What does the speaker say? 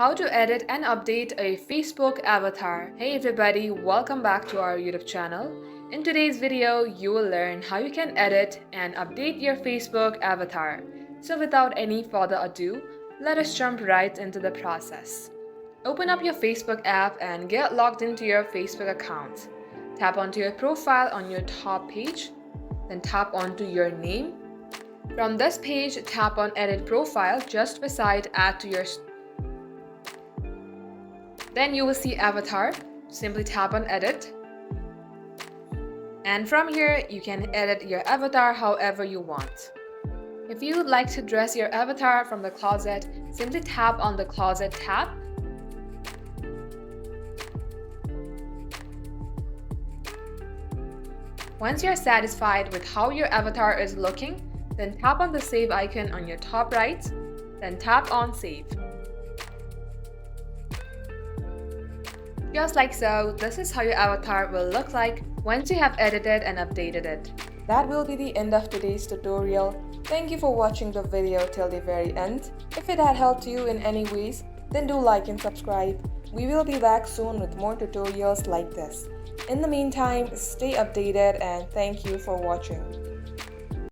How to edit and update a Facebook avatar. Hey everybody, welcome back to our YouTube channel. In today's video, you will learn how you can edit and update your Facebook avatar. So without any further ado, let us jump right into the process. Open up your Facebook app and get logged into your Facebook account. Tap onto your profile on your top page, then tap onto your name. From this page, tap on Edit Profile just beside Add to your. Then you will see Avatar. Simply tap on Edit. And from here, you can edit your avatar however you want. If you would like to dress your avatar from the closet, simply tap on the Closet tab. Once you're satisfied with how your avatar is looking, then tap on the Save icon on your top right, then tap on Save. Just like so, this is how your avatar will look like once you have edited and updated it. That will be the end of today's tutorial. Thank you for watching the video till the very end. If it had helped you in any ways, then do like and subscribe. We will be back soon with more tutorials like this. In the meantime, stay updated and thank you for watching.